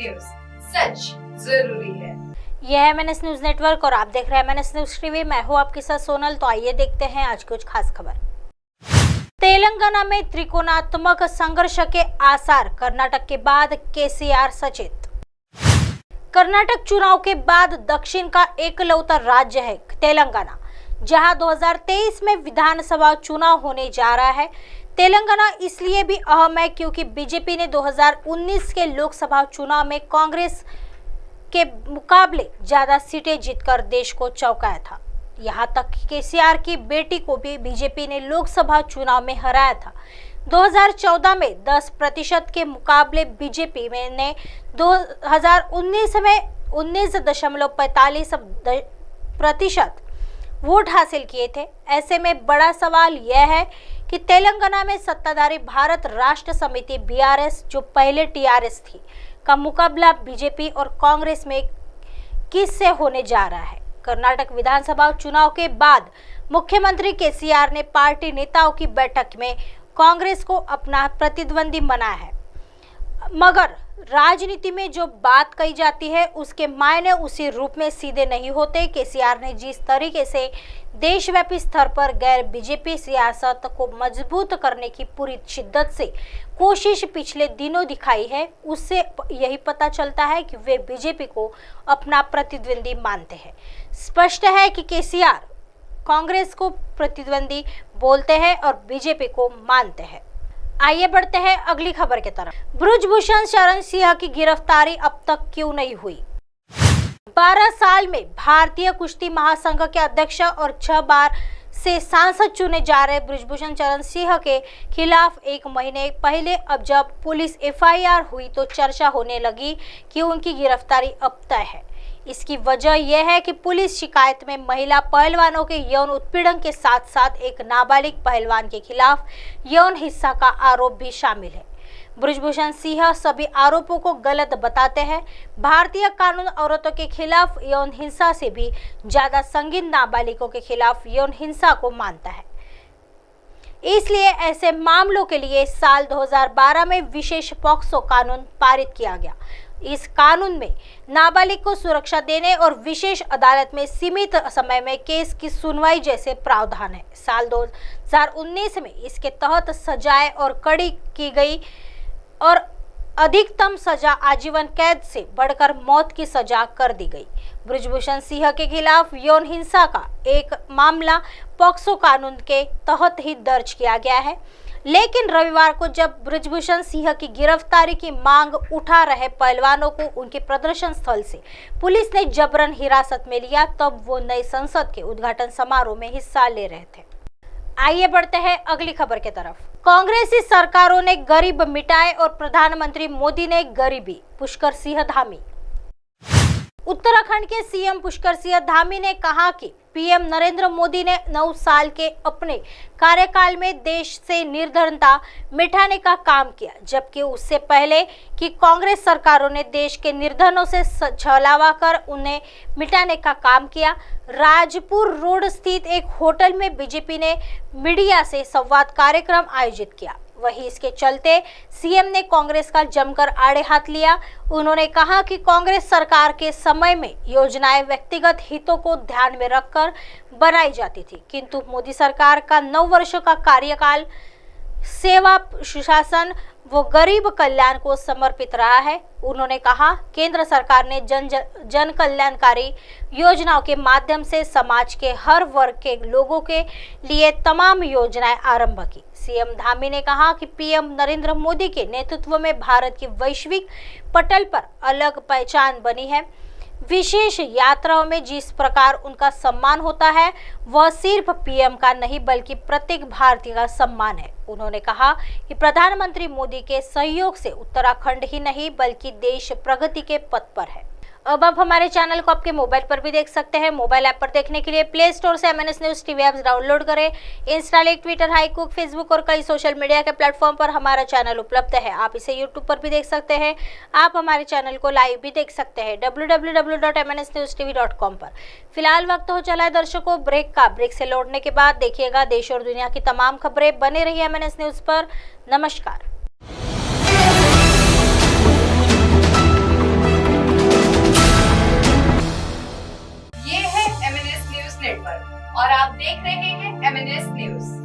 News, सच जरूरी है। यह है MNS न्यूज नेटवर्क और आप देख रहे हैं MNS न्यूज टीवी। मैं हूं आपके साथ सोनल। तो आइए देखते हैं आज कुछ खास खबर। तेलंगाना में त्रिकोणात्मक संघर्ष के आसार, कर्नाटक के बाद केसीआर सचेत। कर्नाटक चुनाव के बाद दक्षिण का एकलौता राज्य है तेलंगाना, जहां 2023 में विधानसभा चुनाव होने जा रहा है। तेलंगाना इसलिए भी अहम है क्योंकि बीजेपी ने 2019 के लोकसभा चुनाव में कांग्रेस के मुकाबले ज्यादा सीटें जीतकर देश को चौंकाया था। यहां तक कि केसीआर की बेटी को भी बीजेपी ने लोकसभा चुनाव में हराया था। 2014 में 10% के मुकाबले बीजेपी ने 2019 में 19.45% वोट हासिल किए थे। ऐसे में बड़ा सवाल यह है कि तेलंगाना में सत्ताधारी भारत राष्ट्र समिति BRS, जो पहले TRS थी, का मुकाबला बीजेपी और कांग्रेस में किससे होने जा रहा है। कर्नाटक विधानसभा चुनाव के बाद मुख्यमंत्री केसीआर ने पार्टी नेताओं की बैठक में कांग्रेस को अपना प्रतिद्वंदी बनाया है, मगर राजनीति में जो बात कही जाती है उसके मायने उसी रूप में सीधे नहीं होते। केसीआर ने जिस तरीके से देशव्यापी स्तर पर गैर बीजेपी सियासत को मजबूत करने की पूरी शिद्दत से कोशिश पिछले दिनों दिखाई है, उससे यही पता चलता है कि वे बीजेपी को अपना प्रतिद्वंदी मानते हैं। स्पष्ट है कि केसीआर कांग्रेस को प्रतिद्वंदी बोलते हैं और बीजेपी को मानते हैं। आइए बढ़ते हैं अगली खबर की तरफ। ब्रजभूषण शरण सिंह की गिरफ्तारी अब तक क्यों नहीं हुई। 12 साल में भारतीय कुश्ती महासंघ के अध्यक्ष और 6 बार से सांसद चुने जा रहे ब्रजभूषण शरण सिंह के खिलाफ 1 महीने पहले अब जब पुलिस FIR हुई तो चर्चा होने लगी कि उनकी गिरफ्तारी अब तय है। इसकी वजह यह है कि पुलिस शिकायत में महिला पहलवानों के यौन उत्पीड़न के साथ साथ एक नाबालिग पहलवान के खिलाफ यौन हिंसा का आरोप भी शामिल है। ब्रजभूषण सिंह सभी आरोपों को गलत बताते हैं। भारतीय कानून औरतों के खिलाफ यौन हिंसा से भी ज्यादा संगीन नाबालिगों के खिलाफ यौन हिंसा को मानता है। इसलिए ऐसे मामलों के लिए साल 2012 में विशेष पॉक्सो कानून पारित किया गया। इस कानून में नाबालिग को सुरक्षा देने और विशेष अदालत में सीमित समय में केस की सुनवाई जैसे प्रावधान है। साल 2019 में इसके तहत सजाएं और कड़ी की गई और अधिकतम सजा आजीवन कैद से बढ़कर मौत की सजा कर दी गई। ब्रजभूषण सिंह के खिलाफ यौन हिंसा का एक मामला पॉक्सो कानून के तहत ही दर्ज किया गया है, लेकिन रविवार को जब ब्रजभूषण सिंह की गिरफ्तारी की मांग उठा रहे पहलवानों को उनके प्रदर्शन स्थल से पुलिस ने जबरन हिरासत में लिया, तब वो नई संसद के उद्घाटन समारोह में हिस्सा ले रहे थे। आइए बढ़ते हैं अगली खबर की तरफ। कांग्रेसी सरकारों ने गरीब मिटाए और प्रधानमंत्री मोदी ने गरीबी, पुष्कर सिंह धामी। उत्तराखंड के CM पुष्कर सिंह धामी ने कहा कि PM नरेंद्र मोदी ने 9 साल के अपने कार्यकाल में देश से निर्धनता मिटाने का काम किया, जबकि उससे पहले की कांग्रेस सरकारों ने देश के निर्धनों से छलावा कर उन्हें मिटाने का काम किया। राजपुर रोड स्थित एक होटल में बीजेपी ने मीडिया से संवाद कार्यक्रम आयोजित किया। वहीं इसके चलते CM ने कांग्रेस का जमकर आड़े हाथ लिया। उन्होंने कहा कि कांग्रेस सरकार के समय में योजनाएं व्यक्तिगत हितों को ध्यान में रखकर बनाई जाती थी, किंतु मोदी सरकार का 9 वर्षों का कार्यकाल सेवा, सुशासन व गरीब कल्याण को समर्पित रहा है। उन्होंने कहा केंद्र सरकार ने जन कल्याणकारी योजनाओं के माध्यम से समाज के हर वर्ग के लोगों के लिए तमाम योजनाएं आरंभ की। CM धामी ने कहा कि PM नरेंद्र मोदी के नेतृत्व में भारत की वैश्विक पटल पर अलग पहचान बनी है। विशेष यात्राओं में जिस प्रकार उनका सम्मान होता है वह सिर्फ PM का नहीं बल्कि प्रत्येक भारतीय का सम्मान है। उन्होंने कहा कि प्रधानमंत्री मोदी के सहयोग से उत्तराखंड ही नहीं बल्कि देश प्रगति के पथ पर है। अब आप हमारे चैनल को आपके मोबाइल पर भी देख सकते हैं। मोबाइल ऐप पर देखने के लिए प्ले स्टोर से MNS news TV apps download करें। इंस्टा, ट्विटर, हाईकुक, फेसबुक और कई सोशल मीडिया के प्लेटफॉर्म पर हमारा चैनल उपलब्ध है। आप इसे यूट्यूब पर भी देख सकते हैं। आप हमारे चैनल को लाइव भी देख सकते हैं www.mnsnewstv.com पर। फिलहाल वक्त हो चला है दर्शकों ब्रेक का। ब्रेक से लौटने के बाद देखिएगा देश और दुनिया की तमाम खबरें। बने रहिए MNS न्यूज पर। नमस्कार। नेटवर्क और आप देख रहे हैं MNS न्यूज।